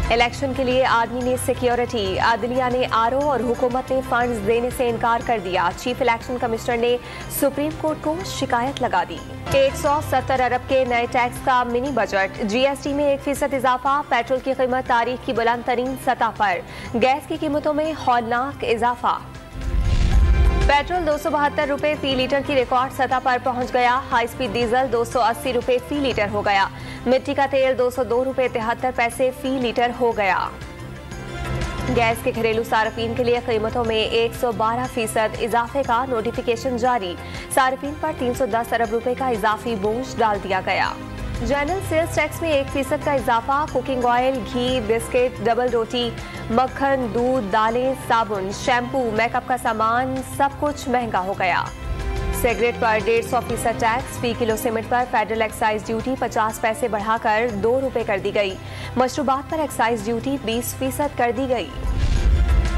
Election के लिए army ने सिक्योरिटी, अदलिया ने आरओ और हुकूमत ने फंड्स देने से इनकार कर दिया। चीफ इलेक्शन कमिश्नर ने सुप्रीम कोर्ट को शिकायत लगा दी। 170 अरब के नए टैक्स का मिनी बजट, जीएसटी में 1% इजाफा, पेट्रोल की कीमत तारीख की बुलंद तरीन सतह पर, गैस की कीमतों में हौलनाक इजाफा। पेट्रोल 272 रुपए फी लीटर की रिकॉर्ड सतह पर पहुंच गया। हाई स्पीड डीजल 280 रुपए फी लीटर हो गया। मिट्टी का तेल 202 रुपए 73 पैसे फी लीटर हो गया। गैस के घरेलू सार्फिन के लिए कीमतों में 112% इजाफे का नोटिफिकेशन जारी। सार्फिन पर 310 अरब रुपए का इजाफी बोझ डाल दिया गया। जनरल सेल्स टैक्स में 1% का इजाफा। कुकिंग ऑयल, घी, बिस्किट, डबल रोटी, मक्खन, दूध, दालें, साबुन, शैम्पू, मेकअप का सामान सब कुछ महंगा हो गया। सिगरेट पर 150% टैक्स। फी किलो सीमेंट पर फेडरल एक्साइज ड्यूटी 50 पैसे बढ़ाकर 2 रुपए कर दी गई। मशरूबात पर एक्साइज ड्यूटी 20% कर दी गई।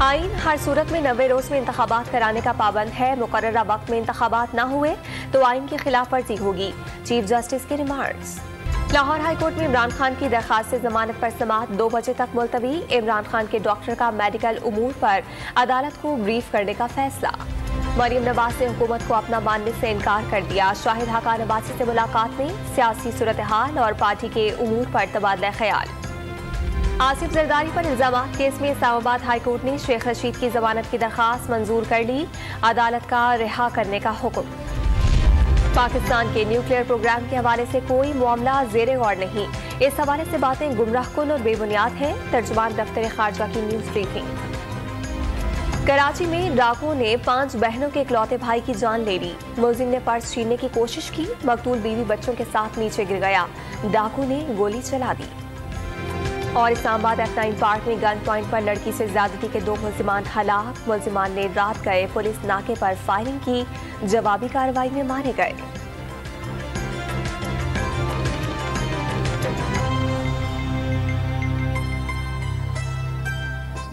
आइन हर सूरत में 90 रोज में इंतखाबात कराने का पाबंद है। मुकर्ररा वक्त में इंतखाबात न हुए तो आइन की खिलाफ वर्जी होगी। चीफ जस्टिस के रिमार्क्स। लाहौर हाईकोर्ट में इमरान खान की दरखास्त से जमानत पर समाअत 2 बजे तक मुलतवी। इमरान खान के डॉक्टर का मेडिकल उमूर पर अदालत को ब्रीफ करने का फैसला। मरियम नवाज ने हुकूमत को अपना मानने से इनकार कर दिया। शाहिद हकान अब्बासी से मुलाकात में सियासी सूरत हाल और पार्टी के उमूर पर तबादला ख्याल। आसिफ जरदारी पर इल्जामात केस में इस्लामाबाद हाईकोर्ट ने शेख रशीद की जमानत की दरखास्त मंजूर कर ली। अदालत का रिहा करने का हुक्म। पाकिस्तान के न्यूक्लियर प्रोग्राम के हवाले से कोई मामला ज़ेरे गौर नहीं। इस हवाले से बातें गुमराहकुन और बेबुनियाद हैं। तर्जुमान दफ्तर खारजा की न्यूज ब्रीफिंग। कराची में डाकुओं ने 5 बहनों के इकलौते भाई की जान ले ली। मुलजिम ने पर्स छीनने की कोशिश की। मकतूल बीवी बच्चों के साथ नीचे गिर गया। डाकू ने गोली चला दी। और इस्लामाबाद F9 पार्क में गन पॉइंट पर लड़की से ज्यादती के 2 मुलजिमान हलाक। मुलजिमान ने रात गए पुलिस नाके पर फायरिंग की। जवाबी कार्रवाई में मारे गए।